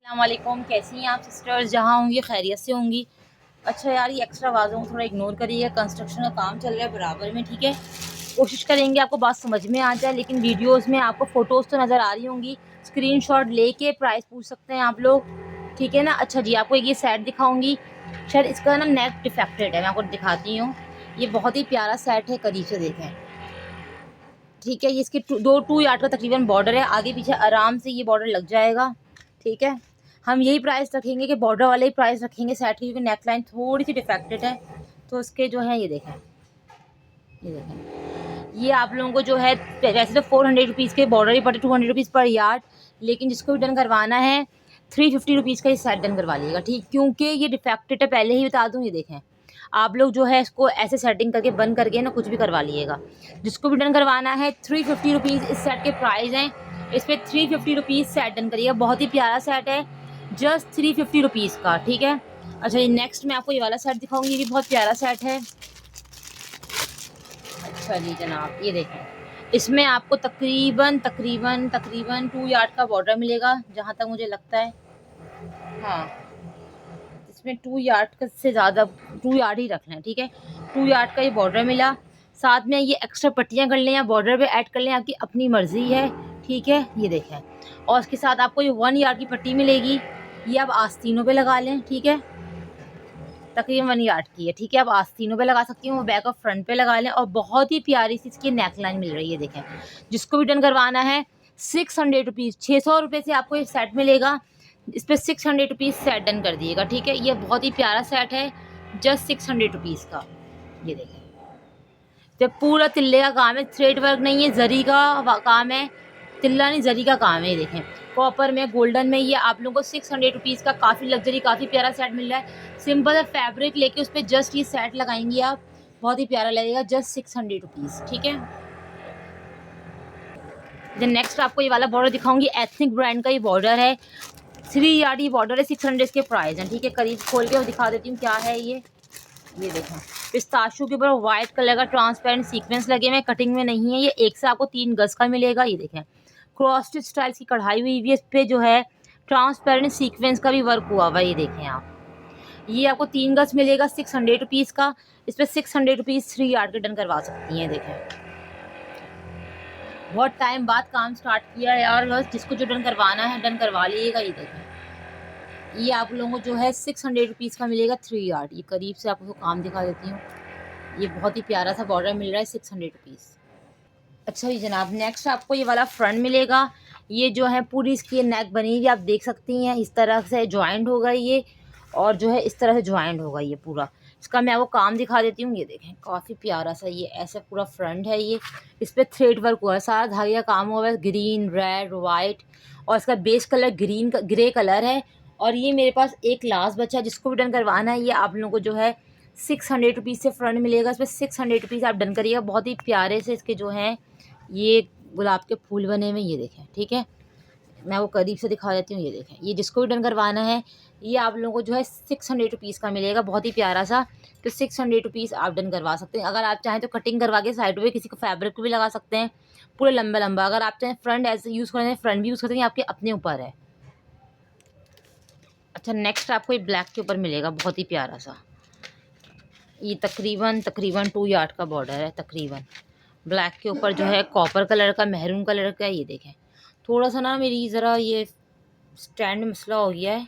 अस्सलामुअलैकुम, कैसी हैं आप सिस्टर्स? जहाँ होंगी खैरियत से होंगी। अच्छा यार, ये एक्स्ट्रा आवाज़ों को थोड़ा इग्नोर करिएगा, कंस्ट्रक्शन का काम चल रहा है बराबर में, ठीक है। कोशिश करेंगे आपको बात समझ में आ जाए, लेकिन वीडियोस में आपको फ़ोटोज़ तो नज़र आ रही होंगी। स्क्रीनशॉट लेके प्राइस पूछ सकते हैं आप लोग, ठीक है ना। अच्छा जी, आपको ये सेट दिखाऊँगी। शायद इसका ना नेक डिफेक्टेड है, मैं आपको दिखाती हूँ। ये बहुत ही प्यारा सेट है, करीब से देखें, ठीक है। ये इसके टू यार्ड का तकरीबन बॉर्डर है, आगे पीछे आराम से ये बॉर्डर लग जाएगा, ठीक है। हम यही प्राइस रखेंगे कि बॉर्डर वाले ही प्राइस रखेंगे सेट की, क्योंकि नेक लाइन थोड़ी सी डिफेक्टेड है, तो उसके जो है ये देखें, ये आप लोगों को जो है वैसे तो 400 रुपीज़ के बॉर्डर ही पड़े, 200 रुपीज़ पर यार्ड, लेकिन जिसको भी डन करवाना है 350 रुपीज़ का ये सेट डन करवा लीजिएगा, ठीक। क्योंकि ये डिफेक्टेड है, पहले ही बता दूँ। ये देखें, आप लोग जो है इसको ऐसे सेटिंग करके बंद करके ना कुछ भी करवा लीजिएगा। जिसको भी डन करवाना है 350 रुपीज़ इस सेट के प्राइस हैं। इस पर 350 रुपीज़ सेट डन करिएगा, बहुत ही प्यारा सेट है, जस्ट 350 रुपीज़ का, ठीक है। अच्छा, ये नेक्स्ट मैं आपको ये वाला सेट दिखाऊंगी, ये भी बहुत प्यारा सेट है। अच्छा जी जनाब, ये देखें, इसमें आपको तकरीबन तकरीबन तकरीबन 2 यार्ड का बॉर्डर मिलेगा, जहाँ तक मुझे लगता है। हाँ, इसमें 2 यार्ड से ज़्यादा, 2 यार्ड ही रख लें, ठीक है। 2 यार्ड का ये बॉर्डर मिला, साथ में ये एक्स्ट्रा पट्टियाँ कर लें या बॉर्डर पे ऐड कर लें, आपकी अपनी मर्ज़ी है, ठीक है। ये देखें, और इसके साथ आपको ये 1 यार्ड की पट्टी मिलेगी, ये आप आस्तीनों पे लगा लें, ठीक है। तकरीबन 1 यार्ड की है, ठीक है। आप आस्तीनों पे लगा सकती हूँ, वो बैक और फ्रंट पे लगा लें, और बहुत ही प्यारी सी इसकी नेक लाइन मिल रही है, देखें। जिसको भी डन करवाना है 600 रुपीज़, 600 रुपये से आपको ये सेट मिलेगा। इस पर 600 रुपीज़ सेट डन कर दिएगा, ठीक है। ये बहुत ही प्यारा सेट है, जस्ट 600 रुपीज़ का। ये देखें, जब पूरा तिल्ले का काम है, थ्रेड वर्क नहीं है, जरी का काम है, तिल्ला नहीं जरी का काम है। ये देखें, कॉपर में, गोल्डन में, ये आप लोगों को 600 रुपीज़ का काफ़ी लग्जरी, काफ़ी प्यारा सेट मिल रहा है। सिंपल सा फैब्रिक लेके उस पर जस्ट ये सेट लगाएंगी आप, बहुत ही प्यारा लगेगा, जस्ट 600 रुपीज़, ठीक है। जो नेक्स्ट आपको ये वाला बॉर्डर दिखाऊंगी, एथनिक ब्रांड का ये बॉर्डर है, 3 यार्ड ये बॉर्डर है, 600 के प्राइस हैं, ठीक है। करीब खोल के दिखा देती हूँ क्या है ये देखें, पिस्ताशू के ऊपर वाइट कलर का ट्रांसपेरेंट सीक्वेंस लगे हुए, कटिंग में नहीं है। ये एक से आपको 3 गज का मिलेगा। ये देखें, क्रॉस स्टिच स्टाइल की कढ़ाई हुई है, इस पे जो है ट्रांसपेरेंट सीक्वेंस का भी वर्क हुआ हुआ है। ये देखें आप, ये आपको 3 गज मिलेगा 600 रुपीज़ का। इस पर 600 रुपीज़ 3 यार्ड के डन करवा सकती हैं। देखें, बहुत टाइम बाद काम स्टार्ट किया है यार, बस जिसको जो डन करवाना है डन करवा लीजिएगा। ये देखें, ये आप लोगों को जो है 600 रुपीज़ का मिलेगा 3 यार्ड। ये करीब से आपको काम दिखा देती हूँ, ये बहुत ही प्यारा सा बॉर्डर मिल रहा है, 600 रुपीज़। अच्छा जी जनाब, नेक्स्ट आपको ये वाला फ्रंट मिलेगा। ये जो है पूरी इसकी नेक बनी हुई, आप देख सकती हैं, इस तरह से ज्वाइंट होगा ये, और जो है इस तरह से ज्वाइंट होगा ये पूरा। इसका मैं आपको काम दिखा देती हूँ। ये देखें, काफ़ी प्यारा सा ये ऐसा पूरा फ्रंट है। ये इस पर थ्रेड वर्क हुआ है, सारा धागे का काम हुआ है, ग्रीन, रेड, वाइट, और इसका बेस कलर ग्रे कलर है। और ये मेरे पास एक लास्ट बचा है, जिसको भी डन करवाना है, ये आप लोगों को जो है 600 रुपीज़ से फ्रंट मिलेगा। इस पर 600 रुपीज़ आप डन करिएगा। बहुत ही प्यारे से इसके जो हैं ये गुलाब के फूल बने हुए, ये देखें, ठीक है। मैं वो करीब से दिखा देती हूँ। ये देखें, ये जिसको भी डन करवाना है, ये आप लोगों को जो है 600 रुपीज़ का मिलेगा, बहुत ही प्यारा सा। तो 600 रुपीज़ आप डन करवा सकते हैं। अगर आप चाहें तो कटिंग करवा के साइड में किसी को फैब्रिक को भी लगा सकते हैं, पूरे लंबा लंबा। अगर आप चाहें फ्रंट ऐसे यूज़ करना, फ्रंट भी यूज़ करते हैं, आपके अपने ऊपर है। अच्छा, नेक्स्ट आपको ये ब्लैक के ऊपर मिलेगा, बहुत ही प्यारा सा। ये तकरीबन 2 यार्ड का बॉर्डर है तकरीबन। ब्लैक के ऊपर जो है कॉपर कलर का, मेहरून कलर का। ये देखें, थोड़ा सा ना मेरी ज़रा ये स्टैंड मसला हो गया है,